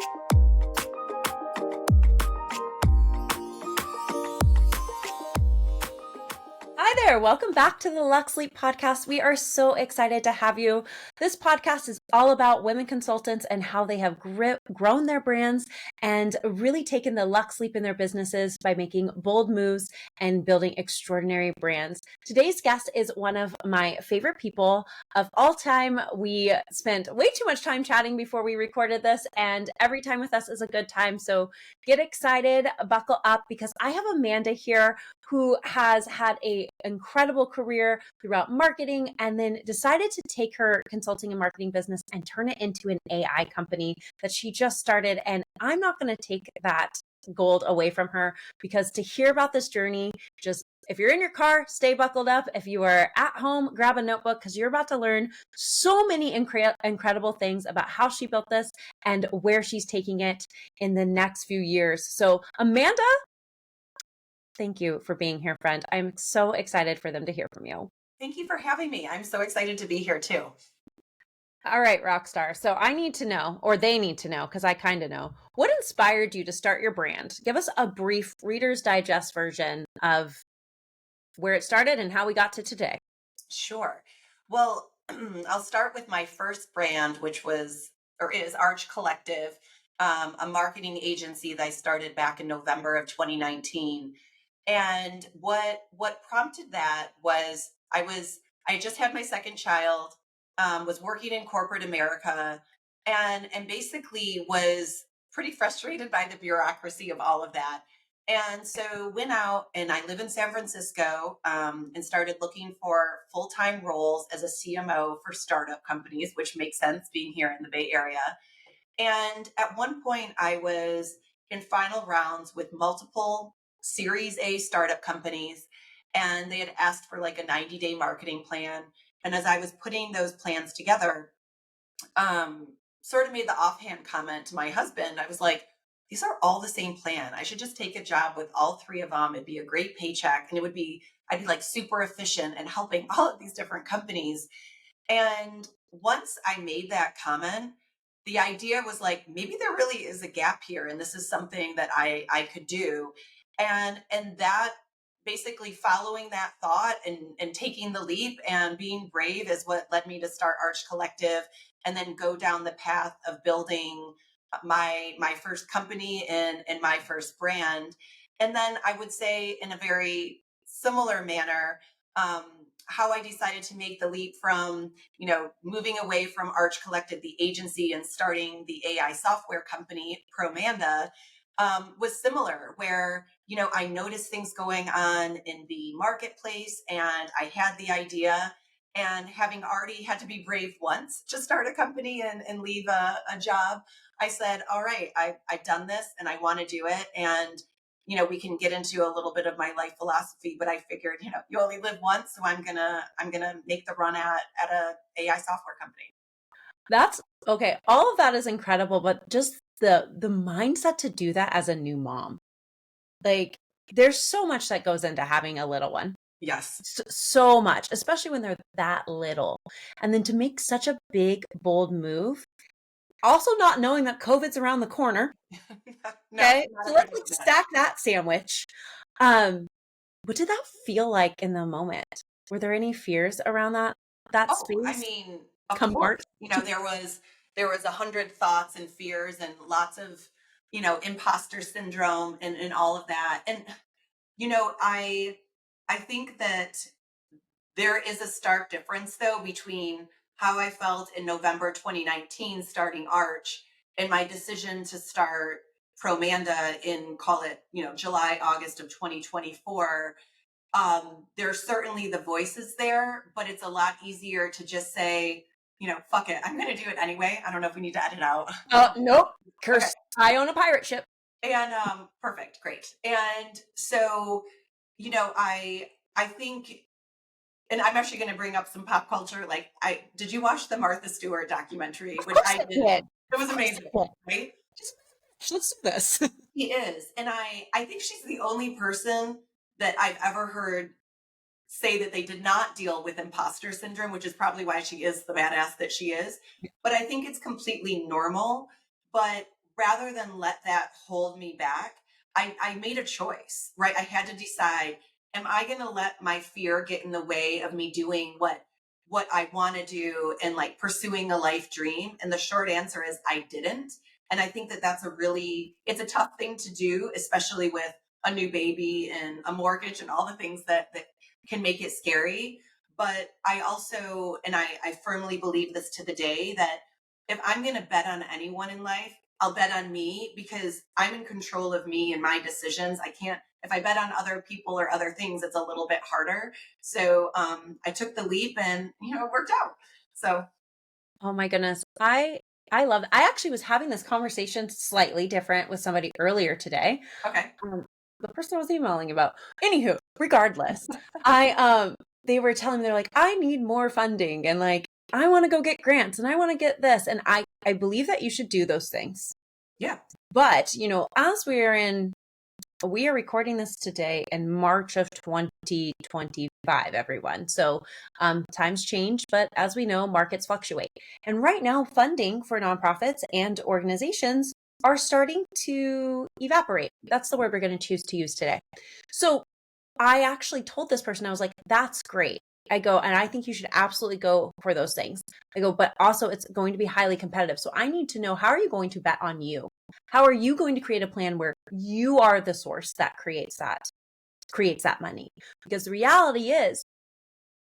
Hi there. Welcome back to the Luxe Leap Podcast. We are so excited to have you. This podcast is all about women consultants and how they have grown their brands and really taken the Luxe Leap in their businesses by making bold moves and building extraordinary brands. Today's guest is one of my favorite people of all time. We spent way too much time chatting before we recorded this, and every time with us is a good time. So get excited, buckle up, because I have Amanda here who has had an incredible career throughout marketing and then decided to take her consulting and marketing business and turn it into an AI company that she just started. And I'm not going to take that gold away from her, because to hear about this journey, just if you're in your car, stay buckled up. If you are at home, grab a notebook, because you're about to learn so many incredible things about how she built this and where she's taking it in the next few years. So Amanda, thank you for being here, friend. I'm so excited for them to hear from you. Thank you for having me. I'm so excited to be here too. All right, Rockstar. So I need to know, or they need to know, because I kind of know, what inspired you to start your brand? Give us a brief Reader's Digest version of where it started and how we got to today. Sure. Well, I'll start with my first brand, which was or is Arch Collective, a marketing agency that I started back in November of 2019. And what prompted that was I just had my second child, was working in corporate America, and basically was pretty frustrated by the bureaucracy of all of that. And so went out, and I live in San Francisco, and started looking for full-time roles as a CMO for startup companies, which makes sense being here in the Bay Area. And at one point I was in final rounds with multiple Series A startup companies, and they had asked for like a 90-day marketing plan. And as I was putting those plans together, sort of made the offhand comment to my husband. I was like, these are all the same plan. I should just take a job with all three of them. It'd be a great paycheck, and I'd be like super efficient and helping all of these different companies. And once I made that comment, the idea was like, maybe there really is a gap here, and this is something that I could do. And that basically following that thought and taking the leap and being brave is what led me to start Arch Collective, and then go down the path of building my first company and my first brand. And then I would say, in a very similar manner, how I decided to make the leap from, moving away from Arch Collective, the agency, and starting the AI software company, Promanda, was similar, where, I noticed things going on in the marketplace, and I had the idea. And having already had to be brave once to start a company and leave a job, I said, all right, I've done this and I want to do it. And, we can get into a little bit of my life philosophy, but I figured, you only live once. So I'm going to make the run at a AI software company. That's okay. All of that is incredible, but just the mindset to do that as a new mom, like there's so much that goes into having a little one. Yes. So much, especially when they're that little. And then to make such a big, bold move, also not knowing that COVID's around the corner. Okay. So let's stack that sandwich. What did that feel like in the moment? Were there any fears around that space? I mean, of course, there was 100 thoughts and fears and lots of, imposter syndrome and all of that. And, I think that there is a stark difference, though, between how I felt in November 2019 starting Arch and my decision to start Promanda in, call it, July, August of 2024. There's certainly the voices there, but it's a lot easier to just say, fuck it, I'm going to do it anyway. I don't know if we need to edit out. Nope. Curse. Okay. I own a pirate ship. And perfect. Great. And so, I think, and I'm actually going to bring up some pop culture. Like, did you watch the Martha Stewart documentary? Which I did. It was amazing, right? Let's do this. She is. And I think she's the only person that I've ever heard say that they did not deal with imposter syndrome, which is probably why she is the badass that she is. But I think it's completely normal. But rather than let that hold me back, I made a choice, right? I had to decide, am I going to let my fear get in the way of me doing what I want to do and like pursuing a life dream? And the short answer is I didn't. And I think that it's a tough thing to do, especially with a new baby and a mortgage and all the things that can make it scary. But I also, and I firmly believe this to the day, that if I'm going to bet on anyone in life, I'll bet on me, because I'm in control of me and my decisions. I can't, if I bet on other people or other things, it's a little bit harder. So I took the leap and, it worked out. So. Oh my goodness. I love I actually was having this conversation slightly different with somebody earlier today. Okay. The person I was emailing about. Anywho, regardless, they were telling me, they're like, I need more funding, and like I want to go get grants and I want to get this. And I believe that you should do those things. Yeah. But, as we are recording this today in March of 2025, everyone. So times change, but as we know, markets fluctuate. And right now, funding for nonprofits and organizations are starting to evaporate. That's the word we're going to choose to use today. So I actually told this person, I was like, that's great. I go, and I think you should absolutely go for those things. I go, but also it's going to be highly competitive. So I need to know, how are you going to bet on you? How are you going to create a plan where you are the source that creates that money? Because the reality is,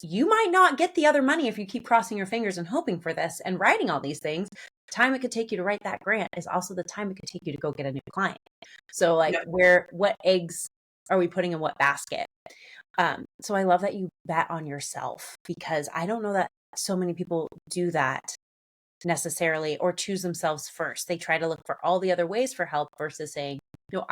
you might not get the other money if you keep crossing your fingers and hoping for this and writing all these things. The time it could take you to write that grant is also the time it could take you to go get a new client. So like, what eggs are we putting in what basket? So I love that you bet on yourself, because I don't know that so many people do that necessarily, or choose themselves first. They try to look for all the other ways for help versus saying, no,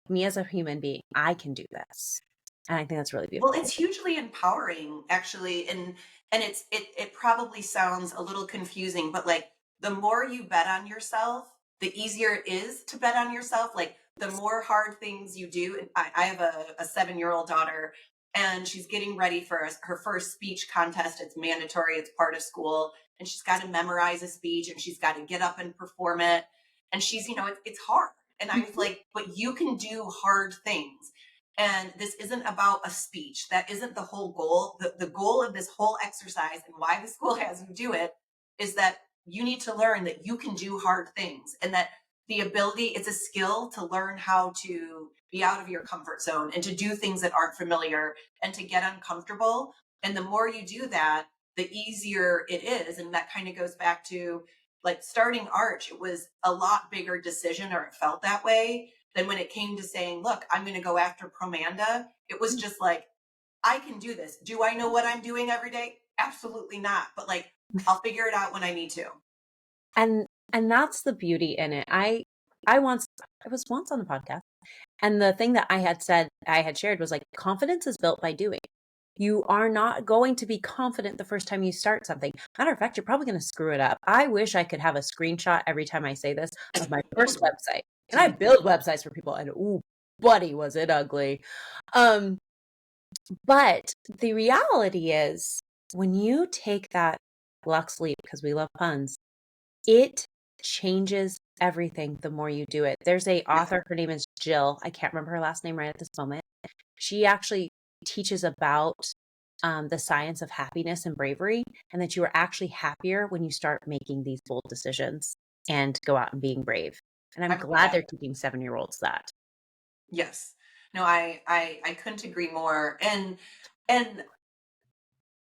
me as a human being, I can do this. And I think that's really beautiful. Well, it's hugely empowering, actually, and it probably sounds a little confusing, but like the more you bet on yourself, the easier it is to bet on yourself. Like the more hard things you do, and I have a 7-year-old daughter, and she's getting ready for her first speech contest. It's mandatory; it's part of school, and she's got to memorize a speech, and she's got to get up and perform it. And she's, it's hard. And I was like, but you can do hard things. And this isn't about a speech. That isn't the whole goal. The goal of this whole exercise, and why the school has you do it, is that you need to learn that you can do hard things, and that the ability, it's a skill to learn how to be out of your comfort zone and to do things that aren't familiar and to get uncomfortable. And the more you do that, the easier it is. And that kind of goes back to like starting Arch. It was a lot bigger decision, or it felt that way. Then when it came to saying, look, I'm going to go after Promanda, it was just like, I can do this. Do I know what I'm doing every day? Absolutely not. But like, I'll figure it out when I need to. And that's the beauty in it. I was once on the podcast, and the thing that I had shared was like, confidence is built by doing. You are not going to be confident the first time you start something. Matter of fact, you're probably going to screw it up. I wish I could have a screenshot every time I say this of my first website. And I build websites for people, and ooh, buddy, was it ugly. But the reality is, when you take that Luxe Leap, because we love puns, it changes everything the more you do it. There's a author, her name is Jill. I can't remember her last name right at this moment. She actually teaches about the science of happiness and bravery, and that you are actually happier when you start making these bold decisions and go out and being brave. And I'm glad they're teaching 7-year-olds that. Yes. No, I couldn't agree more. And and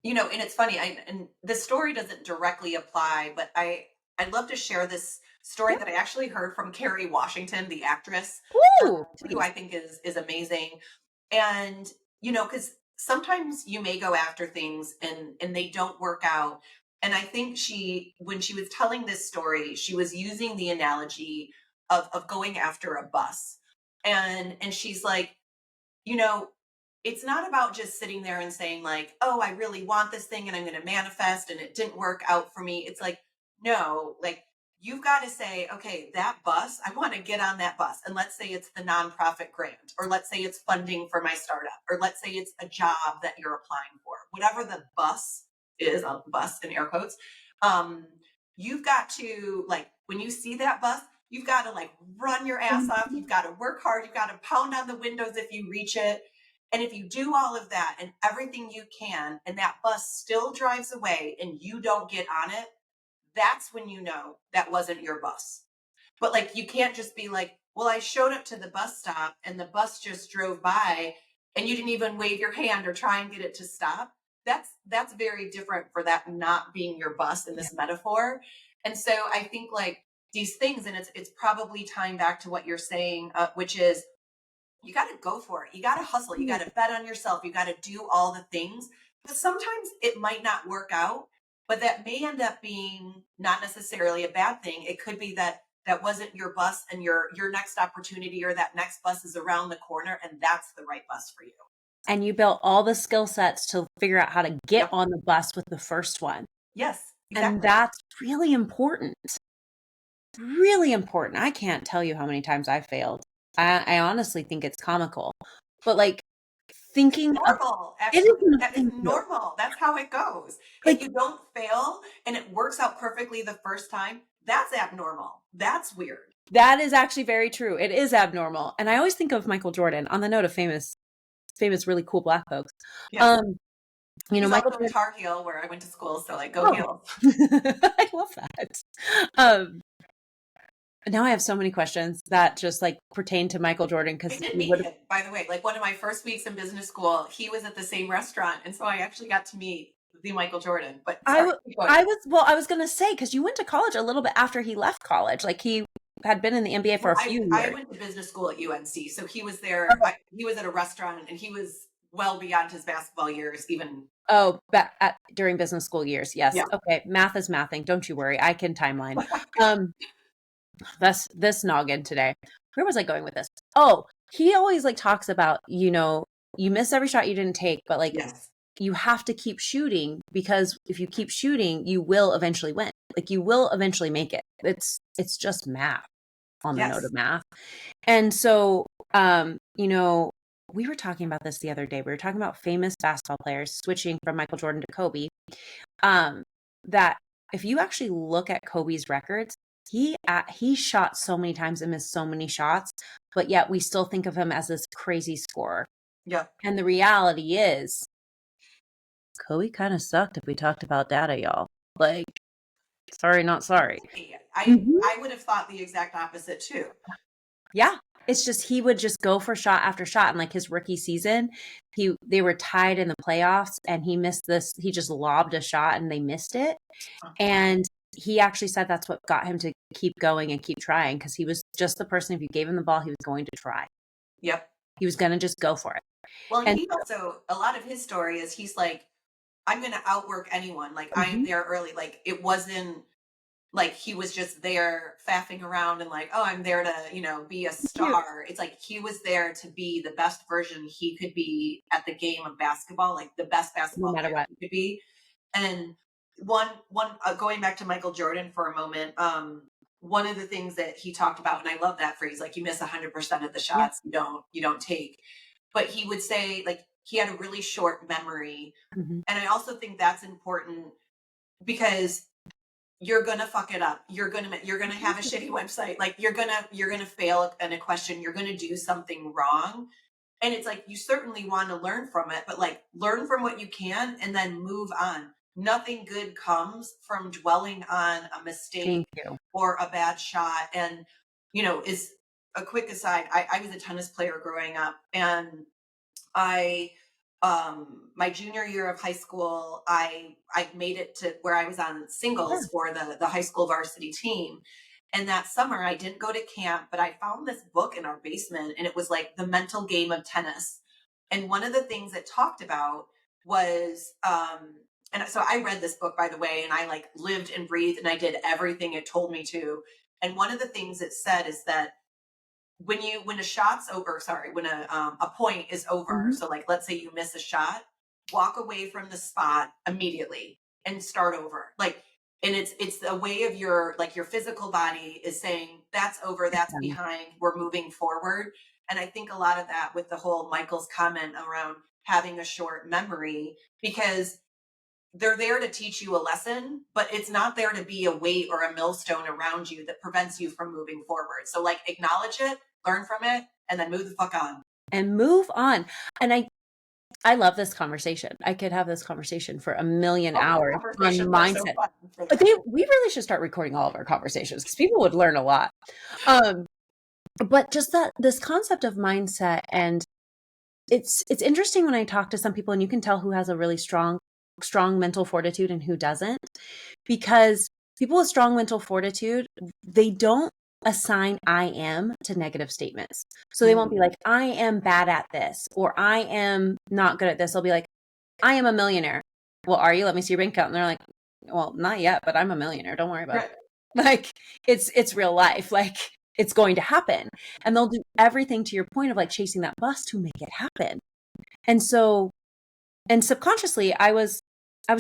it's funny, and the story doesn't directly apply, but I'd love to share this story that I actually heard from Kerry Washington, the actress, Woo! who I think is amazing. And because sometimes you may go after things and they don't work out. And I think when she was telling this story, she was using the analogy of going after a bus. And she's like, you know, it's not about just sitting there and saying like, oh, I really want this thing and I'm going to manifest and it didn't work out for me. It's like, no, like you've got to say, okay, that bus, I want to get on that bus. And let's say it's the nonprofit grant, or let's say it's funding for my startup, or let's say it's a job that you're applying for, whatever the bus is, a bus in air quotes. You've got to, like, when you see that bus, you've got to like run your ass off. You've got to work hard. You've got to pound on the windows if you reach it. And if you do all of that and everything you can, and that bus still drives away and you don't get on it, that's when you know that wasn't your bus. But like, you can't just be like, well, I showed up to the bus stop and the bus just drove by and you didn't even wave your hand or try and get it to stop. That's very different for that not being your bus in this metaphor. And so I think like these things, and it's probably tying back to what you're saying, which is you got to go for it. You got to hustle. You got to bet on yourself. You got to do all the things. But sometimes it might not work out, but that may end up being not necessarily a bad thing. It could be that that wasn't your bus and your next opportunity or that next bus is around the corner and that's the right bus for you. And you built all the skill sets to figure out how to get Yep. on the bus with the first one. Yes, exactly. And that's really important. Really important. I can't tell you how many times I failed. I honestly think it's comical. But like thinking normal, actually, that is normal. That's how it goes. Like, if you don't fail and it works out perfectly the first time, that's abnormal. That's weird. That is actually very true. It is abnormal. And I always think of Michael Jordan on the note of famous, really cool Black folks. Yes. You know, He's Michael also Tar Heel, where I went to school, so like go Heels. I love that. Now I have so many questions that just like pertain to Michael Jordan because by the way, like one of my first weeks in business school, he was at the same restaurant, and so I actually got to meet the Michael Jordan. But sorry, I was gonna say because you went to college a little bit after he left college, like he had been in the NBA for a few years. I went to business school at UNC, so he was there. He was at a restaurant, and he was well beyond his basketball years, even. Oh, during business school years, yes. Yeah. Okay, math is mathing. Don't you worry, I can timeline. That's this noggin today. Where was I going with this? Oh, he always like talks about, you know, you miss every shot you didn't take, but like you have to keep shooting because if you keep shooting, you will eventually win. Like you will eventually make it. It's just math on the note of math. And so, you know, we were talking about this the other day. We were talking about famous basketball players switching from Michael Jordan to Kobe. That if you actually look at Kobe's records, he shot so many times and missed so many shots, but yet we still think of him as this crazy scorer. Yeah. And the reality is Kobe kind of sucked if we talked about data, y'all. Like, sorry, not sorry. I would have thought the exact opposite too. Yeah. It's just he would just go for shot after shot. And like his rookie season, they were tied in the playoffs and he missed this. He just lobbed a shot and they missed it. And he actually said that's what got him to keep going and keep trying because he was just the person, if you gave him the ball, he was going to try. Yep. He was going to just go for it. Well, and he also, a lot of his story is he's like, I'm going to outwork anyone. Like I'm there early. Like it wasn't like he was just there faffing around and like, oh, I'm there to, you know, be a star. It's like he was there to be the best version he could be at the game of basketball, like the best basketball player he could be. And one going back to Michael Jordan for a moment, one of the things that he talked about, and I love that phrase, like you miss 100% of the shots you don't take. But he would say like he had a really short memory. And I also think that's important because you're gonna fuck it up. You're gonna have a shitty website. Like you're gonna fail in a question. You're gonna do something wrong. And it's like you certainly want to learn from it, but like learn from what you can and then move on. Nothing good comes from dwelling on a mistake or a bad shot. And, you know, is a quick aside. I was a tennis player growing up and my junior year of high school, I made it to where I was on singles for the high school varsity team. And that summer I didn't go to camp, but I found this book in our basement and it was like The Mental Game of Tennis. And one of the things it talked about was, and so I read this book, by the way, and I like lived and breathed and I did everything it told me to. And one of the things it said is that when a shot's over, when a point is over, so like let's say you miss a shot, walk away from the spot immediately and start over. Like, and it's a way of your physical body is saying that's over, that's behind, we're moving forward. And I think a lot of that with the whole Michael's comment around having a short memory, because they're there to teach you a lesson, but it's not there to be a weight or a millstone around you that prevents you from moving forward. So like acknowledge it, learn from it, and then move the fuck on. And move on. And I love this conversation. I could have this conversation for a million hours on mindset. But we really should start recording all of our conversations because people would learn a lot. But just this concept of mindset, and it's interesting when I talk to some people, and you can tell who has a really strong mental fortitude and who doesn't, because people with strong mental fortitude, they don't assign I am to negative statements. So they won't be like, I am bad at this, or I am not good at this. They'll be like, I am a millionaire. Well, are you? Let me see your bank account. And they're like, well, not yet, but I'm a millionaire. Don't worry about it. Like it's real life. Like it's going to happen. And they'll do everything, to your point of like chasing that bus, to make it happen. And so, and subconsciously, I was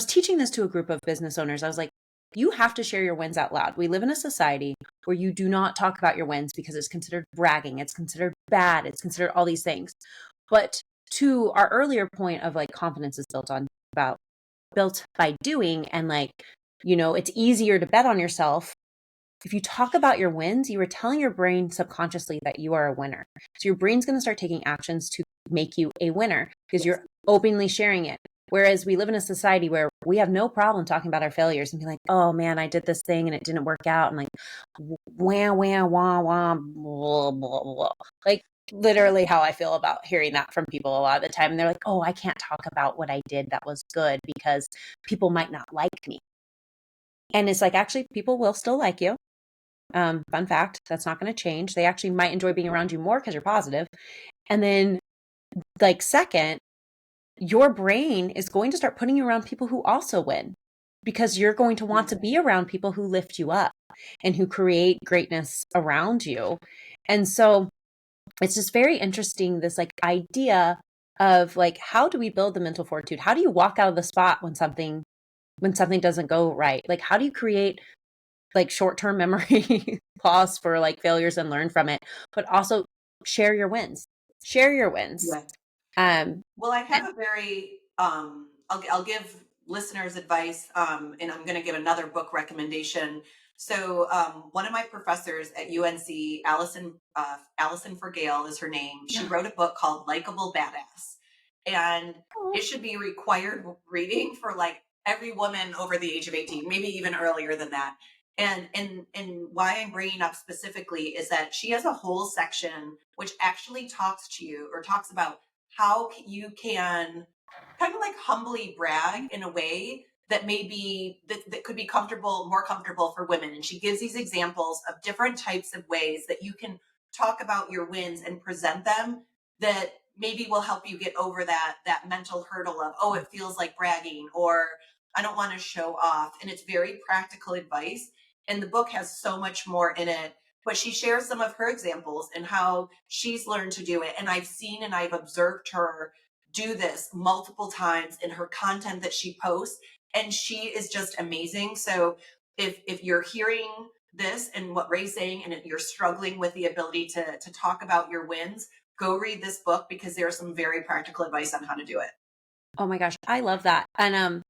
teaching this to a group of business owners. I was like, you have to share your wins out loud. We live in a society where you do not talk about your wins because it's considered bragging. It's considered bad. It's considered all these things. But to our earlier point of like confidence is built by doing, and like, you know, it's easier to bet on yourself. If you talk about your wins, you are telling your brain subconsciously that you are a winner. So your brain's going to start taking actions to make you a winner because you're openly sharing it. Whereas we live in a society where we have no problem talking about our failures and being like, oh man, I did this thing and it didn't work out. And like, wah, wah, wah, wah, blah, blah, blah. Like literally how I feel about hearing that from people a lot of the time. And they're like, oh, I can't talk about what I did that was good because people might not like me. And it's like, actually, people will still like you. Fun fact, that's not going to change. They actually might enjoy being around you more because you're positive. And then like second, your brain is going to start putting you around people who also win, because you're going to want to be around people who lift you up and who create greatness around you. And so it's just very interesting, this like idea of like, how do we build the mental fortitude? How do you walk out of the spot when something doesn't go right? Like, how do you create like short-term memory loss for like failures and learn from it, but also share your wins. Well, I have a very, I'll give listeners advice, and I'm going to give another book recommendation. So, one of my professors at UNC, Allison Forgale is her name. She wrote a book called Likeable Badass, and it should be required reading for like every woman over the age of 18, maybe even earlier than that. And why I'm bringing up specifically is that she has a whole section which actually talks to you, or talks about how you can kind of like humbly brag in a way that maybe that could be more comfortable for women. And she gives these examples of different types of ways that you can talk about your wins and present them that maybe will help you get over that mental hurdle of, oh, it feels like bragging, or I don't want to show off. And it's very practical advice. And the book has so much more in it, but she shares some of her examples and how she's learned to do it. And I've seen and I've observed her do this multiple times in her content that she posts. And she is just amazing. So if you're hearing this and what Ray's saying, and you're struggling with the ability to talk about your wins, go read this book, because there's some very practical advice on how to do it. Oh my gosh, I love that. And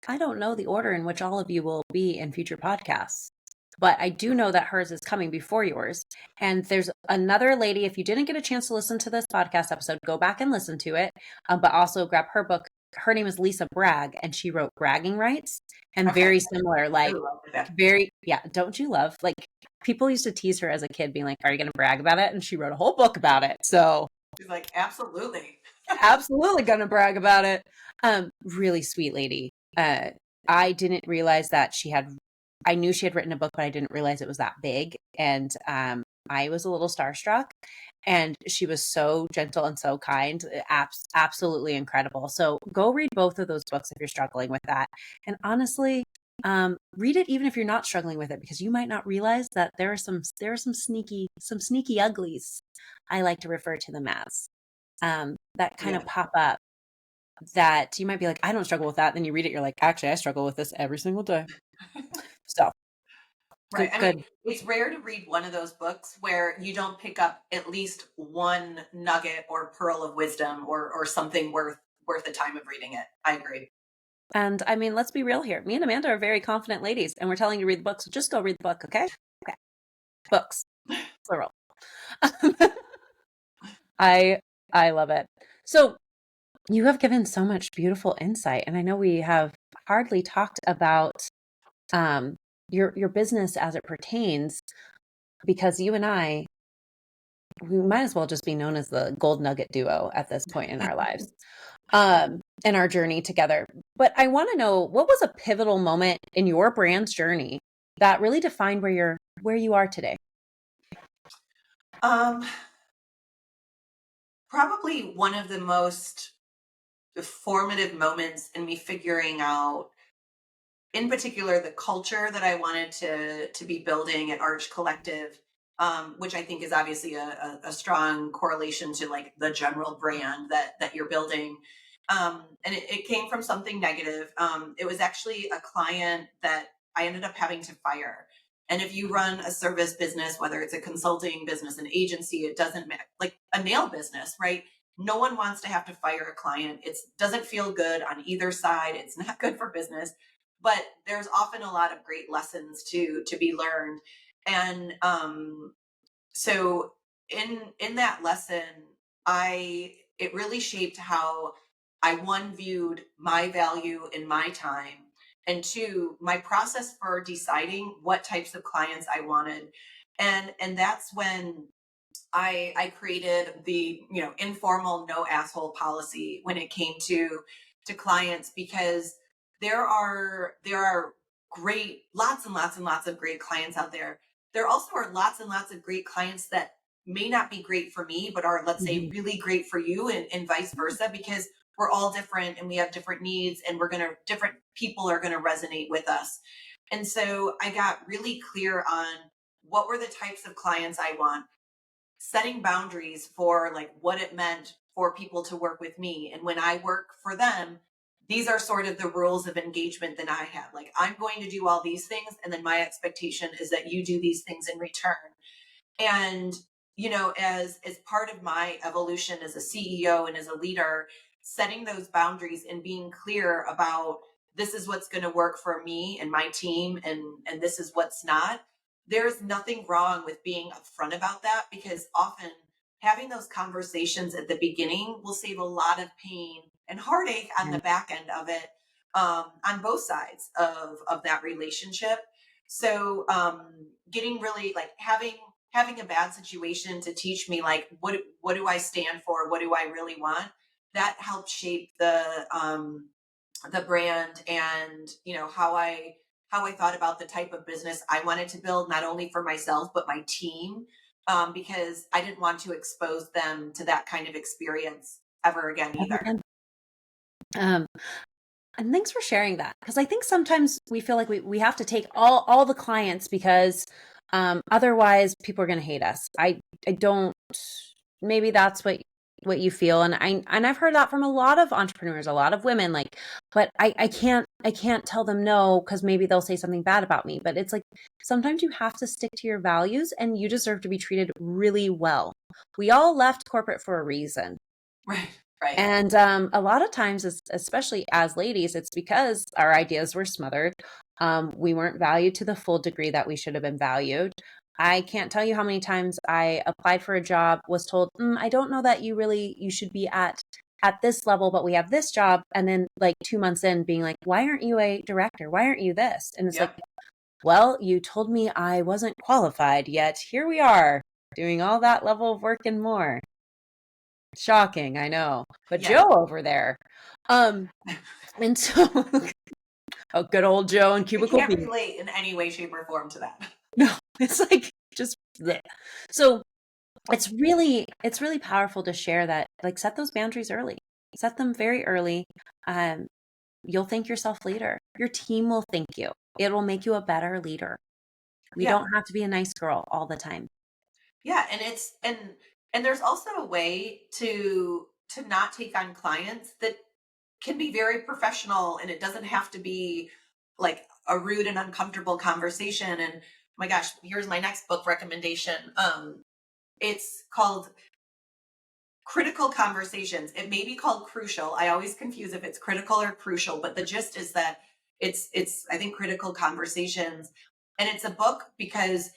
I don't know the order in which all of you will be in future podcasts, but I do know that hers is coming before yours. And there's another lady, if you didn't get a chance to listen to this podcast episode, go back and listen to it, but also grab her book. Her name is Lisa Bragg, and she wrote Bragging Rights, and very similar, like don't you love, like people used to tease her as a kid being like, are you going to brag about it? And she wrote a whole book about it. So she's like, absolutely. Absolutely going to brag about it. Really sweet lady. I didn't realize that I knew she had written a book, but I didn't realize it was that big. And I was a little starstruck, and she was so gentle and so kind. Absolutely incredible. So go read both of those books if you're struggling with that. And honestly, read it even if you're not struggling with it, because you might not realize that there are some sneaky uglies, I like to refer to them as, that kind of pop up, that you might be like, I don't struggle with that. Then you read it, you're like, actually, I struggle with this every single day. So, right. I mean, it's rare to read one of those books where you don't pick up at least one nugget or pearl of wisdom, or something worth the time of reading it. I agree. And I mean, let's be real here. Me and Amanda are very confident ladies, and we're telling you to read the book. So just go read the book, okay? Okay. Books, plural. I I love it. So you have given so much beautiful insight, and I know we have hardly talked about um, your business as it pertains, because you and I, we might as well just be known as the gold nugget duo at this point in our lives, in our journey together. But I want to know, what was a pivotal moment in your brand's journey that really defined where you are today? Um, Probably one of the most formative moments in me figuring out, in particular, the culture that I wanted to be building at Arch Collective, which I think is obviously a strong correlation to like the general brand that you're building. And it came from something negative. It was actually a client that I ended up having to fire. And if you run a service business, whether it's a consulting business, an agency, it doesn't matter, like a nail business, right? No one wants to have to fire a client. It doesn't feel good on either side. It's not good for business, but there's often a lot of great lessons to be learned. And so in that lesson, I it really shaped how I, one, viewed my value in my time, and two, my process for deciding what types of clients I wanted. And that's when I created the, informal no asshole policy when it came to clients, because there are great, lots and lots and lots of great clients out there. There also are lots and lots of great clients that may not be great for me, but are, let's say, Mhm. really great for you, and vice versa, because we're all different and we have different needs, and different people are gonna resonate with us. And so I got really clear on what were the types of clients I want, setting boundaries for like what it meant for people to work with me. And when I work for them, these are sort of the rules of engagement that I have. Like, I'm going to do all these things, and then my expectation is that you do these things in return. And as part of my evolution as a CEO and as a leader, setting those boundaries and being clear about, this is what's going to work for me and my team, and this is what's not. There's nothing wrong with being upfront about that, because often having those conversations at the beginning will save a lot of pain and heartache on the back end of it, on both sides of that relationship. So getting really, like, having a bad situation to teach me, like, what do I stand for, what do I really want, that helped shape the brand, and how I thought about the type of business I wanted to build, not only for myself but my team, because I didn't want to expose them to that kind of experience ever again Never either. again. Um, and thanks for sharing that, because I think sometimes we feel like we have to take all the clients, because otherwise people are going to hate us. I don't. Maybe that's what you feel, and I've heard that from a lot of entrepreneurs, a lot of women. Like, but I can't tell them no, because maybe they'll say something bad about me. But it's like, sometimes you have to stick to your values, and you deserve to be treated really well. We all left corporate for a reason. Right, right. And a lot of times, especially as ladies, it's because our ideas were smothered. We weren't valued to the full degree that we should have been valued. I can't tell you how many times I applied for a job, was told, I don't know that you should be at this level, but we have this job. And then like 2 months in, being like, why aren't you a director? Why aren't you this? And it's like, Yep. well, you told me I wasn't qualified, yet here we are doing all that level of work and more. Shocking, I know. But Yeah. Joe over there. Um, and so oh, good old Joe and I Cubicle can't B. relate in any way, shape, or form to that. No, it's like just bleh. So it's really powerful to share that, like, set those boundaries early. Set them very early. Um, you'll thank yourself later. Your team will thank you. It will make you a better leader. We Yeah. don't have to be a nice girl all the time. Yeah, and there's also a way to not take on clients that can be very professional, and it doesn't have to be like a rude and uncomfortable conversation. And my gosh, here's my next book recommendation. It's called critical conversations. It may be called crucial. I always confuse if it's critical or crucial, but the gist is that it's I think critical conversations. And it's a book because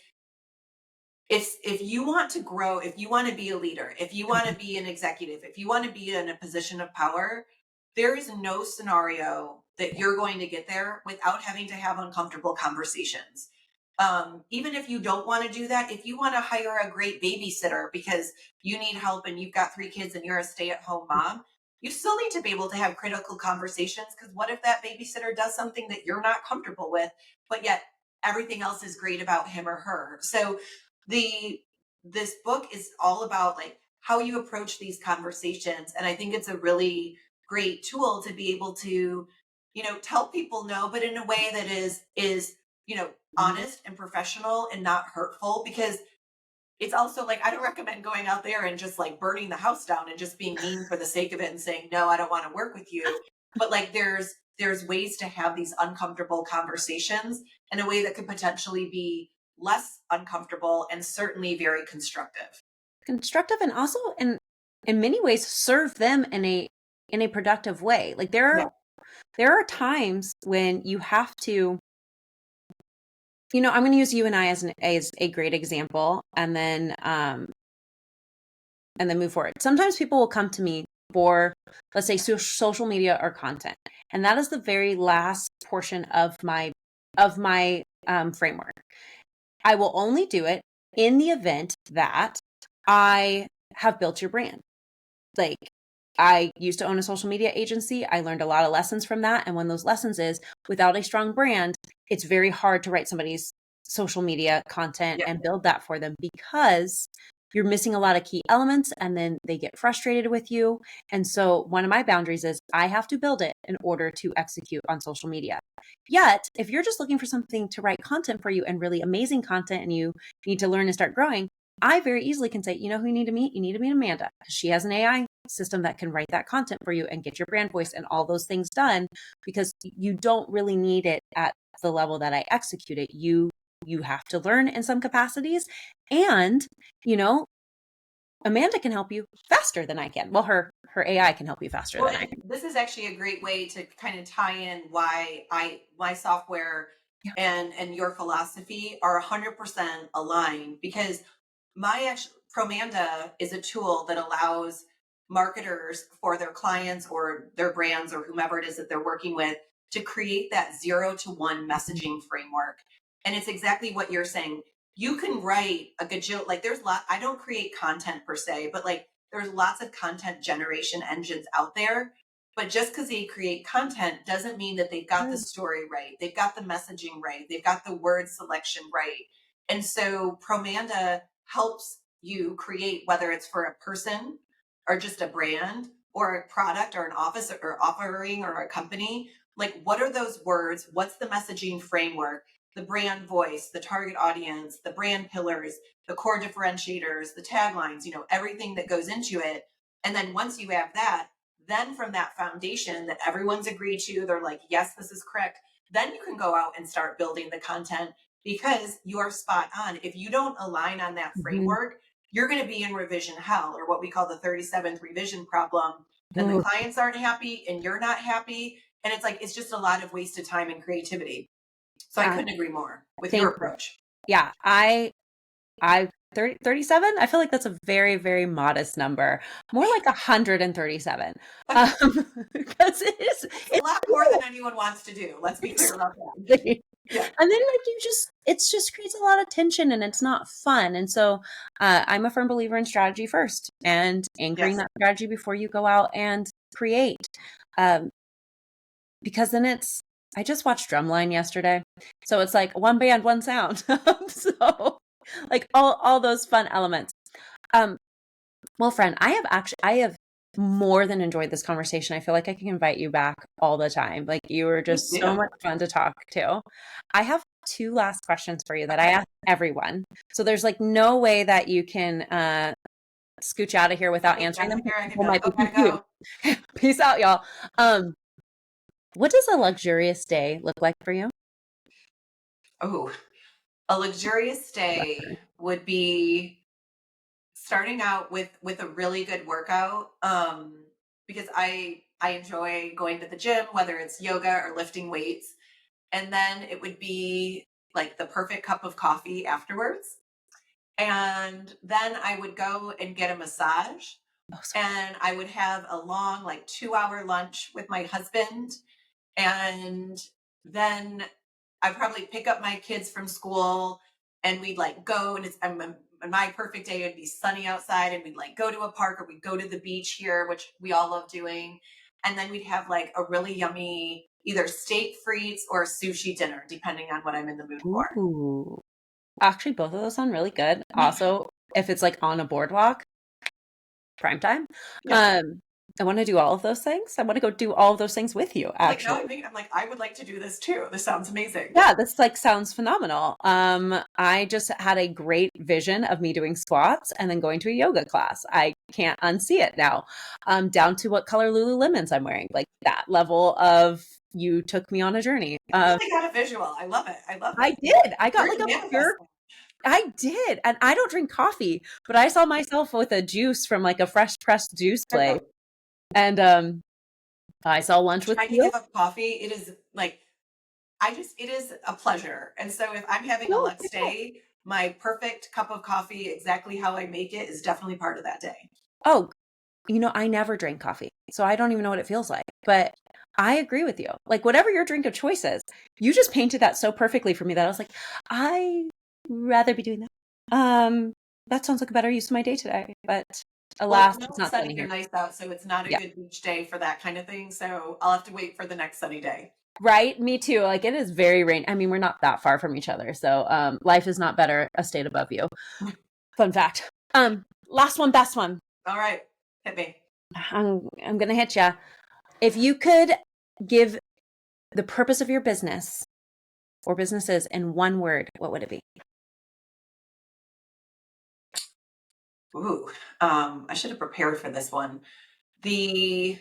if you want to grow, if you want to be a leader, if you want to be an executive, if you want to be in a position of power, there is no scenario that you're going to get there without having to have uncomfortable conversations. Even if you don't want to do that, if you want to hire a great babysitter because you need help and you've got 3 kids and you're a stay-at-home mom, you still need to be able to have critical conversations, because what if that babysitter does something that you're not comfortable with, but yet everything else is great about him or her? So the this book is all about like how you approach these conversations, and I think it's a really great tool to be able to, tell people no, but in a way that is honest and professional and not hurtful. Because it's also like, I don't recommend going out there and just like burning the house down and just being mean for the sake of it and saying no, I don't want to work with you. But like there's ways to have these uncomfortable conversations in a way that could potentially be less uncomfortable and certainly very constructive. Constructive, and also in many ways serve them in a productive way. Like there are times when you have to, I'm going to use you and I as a great example, and then move forward. Sometimes people will come to me for, let's say, social media or content, and that is the very last portion of my framework. I will only do it in the event that I have built your brand. Like, I used to own a social media agency. I learned a lot of lessons from that. And one of those lessons is, without a strong brand, it's very hard to write somebody's social media content and build that for them, because you're missing a lot of key elements and then they get frustrated with you. And so one of my boundaries is I have to build it in order to execute on social media. Yet, if you're just looking for something to write content for you, and really amazing content, and you need to learn and start growing, I very easily can say, who you need to meet? You need to meet Amanda, because she has an AI system that can write that content for you and get your brand voice and all those things done, because you don't really need it at the level that I execute it. You have to learn in some capacities, and, Amanda can help you faster than I can. Well, her AI can help you faster than I can. This is actually a great way to kind of tie in why my software and your philosophy are 100% aligned, because Promanda is a tool that allows marketers for their clients or their brands or whomever it is that they're working with to create that 0 to 1 messaging framework. And it's exactly what you're saying. You can write a gajillion, like I don't create content per se, but like there's lots of content generation engines out there. But just because they create content doesn't mean that they've got the story right. They've got the messaging right. They've got the word selection right. And so Promanda helps you create, whether it's for a person or just a brand or a product or an office or offering or a company, like what are those words? What's the messaging framework? The brand voice, the target audience, the brand pillars, the core differentiators, the taglines, everything that goes into it. And then once you have that, then from that foundation that everyone's agreed to, they're like, yes, this is correct. Then you can go out and start building the content, because you are spot on. If you don't align on that framework, you're going to be in revision hell, or what we call the 37th revision problem. Then the clients aren't happy and you're not happy. And it's like, it's just a lot of wasted time and creativity. So I couldn't agree more with your approach. Yeah. I 37. I feel like that's a very, very modest number. More like 137. Because it's a lot more than anyone wants to do. Let's be clear about that. Yeah. And then it just creates a lot of tension, and it's not fun. And so I'm a firm believer in strategy first, and anchoring that strategy before you go out and create. Because then I just watched Drumline yesterday. So it's like one band, one sound. So like all those fun elements. Well, friend, I have more than enjoyed this conversation. I feel like I can invite you back all the time. Like, you were just so much fun to talk to. I have 2 last questions for you that I ask everyone. So there's like no way that you can scooch out of here without answering them. Go. Peace out, y'all. What does a luxurious day look like for you? Oh, a luxurious day would be starting out with a really good workout, because I enjoy going to the gym, whether it's yoga or lifting weights. And then it would be like the perfect cup of coffee afterwards. And then I would go and get a massage. Oh, so And I would have a long, like 2 hour lunch with my husband. And then I'd probably pick up my kids from school and we'd like go and my perfect day would be sunny outside and we'd like go to a park or we'd go to the beach here, which we all love doing. And then we'd have like a really yummy either steak frites or sushi dinner, depending on what I'm in the mood for. ooh. Actually, both of those sound really good. Also, if it's like on a boardwalk, prime time. Yeah. I want to do all of those things. I want to go do all of those things with you, Like now actually. I'm like, I would like to do this too. This sounds amazing. Yeah, this like sounds phenomenal. I just had a great vision of me doing squats and then going to a yoga class. I can't unsee it now. Down to what color Lululemons I'm wearing. Like that level of you took me on a journey. I really got a visual. I love it. I love I it. did. I got Where'd like you a manifest pure I did. And I don't drink coffee, but I saw myself with a juice from like a fresh pressed juice place. that? And I saw lunch with Trying to you. give up coffee, it is like it is a pleasure. And so if I'm having a No, Lux day, my perfect cup of coffee, exactly how I make it, is definitely part of that day. oh, I never drink coffee, so I don't even know what it feels like. But I agree with you. Like whatever your drink of choice is, you just painted that so perfectly for me that I was like, I rather be doing that. That sounds like a better use of my day today. But Well, alas, it's it's not not sunny sunny or here. nice out, so it's not a Yeah. good beach day for that kind of thing. So I'll have to wait for the next sunny day. Right? Me too. Like it is very rain. I mean, we're not that far from each other. So life is not better a state above you. Fun fact. Last one, best one. All right, hit me. I'm gonna hit you. If you could give the purpose of your business or businesses in one word, what would it be? Ooh, I should have prepared for this one. The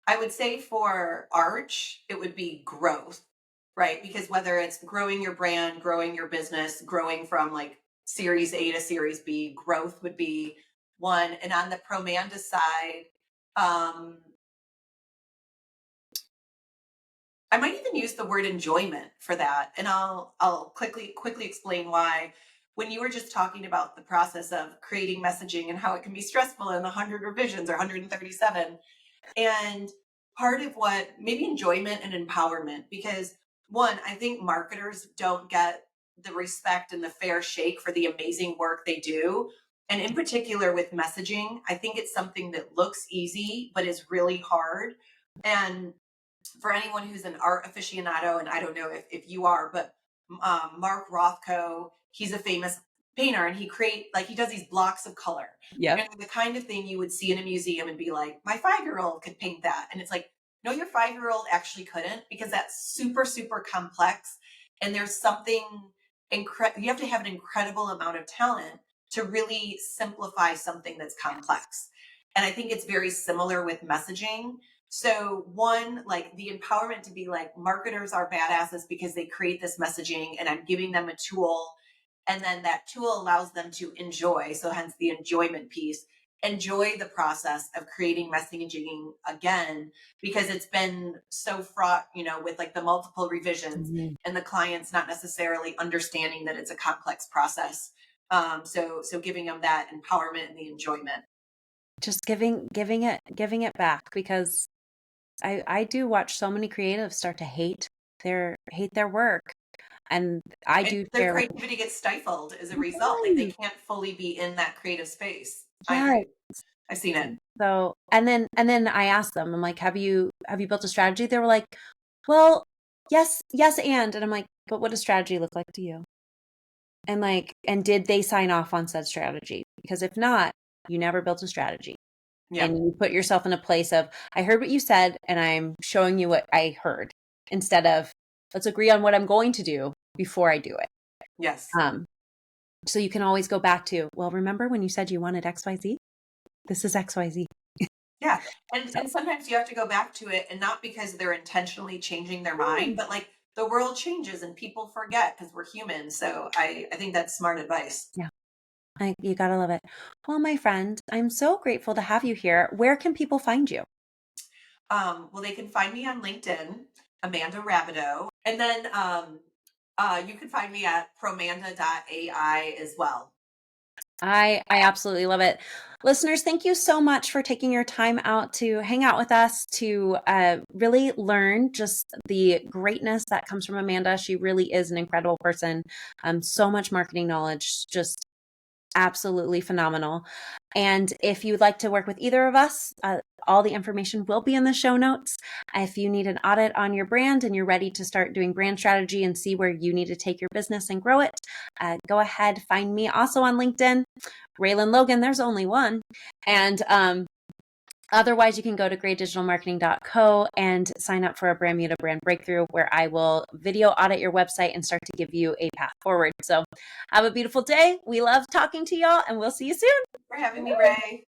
I would say for Arch, it would be growth, right? Because whether it's growing your brand, growing your business, growing from like Series A to Series B, growth would be one. And on the Promanda side, um, I might even use the word enjoyment for that, and I'll quickly explain why. When you were just talking about the process of creating messaging and how it can be stressful in 100 revisions or 137, and part of what maybe enjoyment and empowerment, because one, I think marketers don't get the respect and the fair shake for the amazing work they do. And in particular with messaging, I think it's something that looks easy, but is really hard. And for anyone who's an art aficionado, and I don't know if you are, but Mark Rothko, he's a famous painter and he does these blocks of color. Yep. And the kind of thing you would see in a museum and be like, my 5-year-old could paint that. And it's like, no, your 5-year-old actually couldn't, because that's super, super complex. And there's something incredible. You have to have an incredible amount of talent to really simplify something that's complex. And I think it's very similar with messaging. So one, like the empowerment to be like, marketers are badasses because they create this messaging and I'm giving them a tool. And then that tool allows them to enjoy. So hence the enjoyment piece, enjoy the process of creating messaging again, because it's been so fraught, with like the multiple revisions Mhm. and the clients not necessarily understanding that it's a complex process. So giving them that empowerment and the enjoyment. Just giving it back, because I do watch so many creatives start to hate their work. And I And do their share. creativity gets stifled as a result. Like they Right. can't fully be in that creative space. I Yeah. agree. I've seen it. So, and then I asked them, I'm like, have you built a strategy? They were like, well, yes, and I'm like, but what does strategy look like to you? And like, and did they sign off on said strategy? Because if not, you never built a strategy. Yeah. And you put yourself in a place of, I heard what you said, and I'm showing you what I heard, instead of, let's agree on what I'm going to do before I do it. Yes. So you can always go back to, well, remember when you said you wanted XYZ? This is XYZ. Yeah. And So, and sometimes you have to go back to it, and not because they're intentionally changing their mind, but like the world changes and people forget because we're human. So I think that's smart advice. Yeah. You gotta love it. Well, my friend, I'm so grateful to have you here. Where can people find you? Well, they can find me on LinkedIn, Amanda Rabideau. And then you can find me at promanda.ai as well. I absolutely love it. Listeners, thank you so much for taking your time out to hang out with us, to really learn just the greatness that comes from Amanda. She really is an incredible person. So much marketing knowledge, just absolutely phenomenal. And if you'd like to work with either of us, all the information will be in the show notes. If you need an audit on your brand and you're ready to start doing brand strategy and see where you need to take your business and grow it, go ahead, find me also on LinkedIn, Réland Logan, there's only one. And otherwise, you can go to greydigitalmarketing.co and sign up for a brand new to brand breakthrough where I will video audit your website and start to give you a path forward. So have a beautiful day. We love talking to y'all and we'll see you soon. For having me, Ray.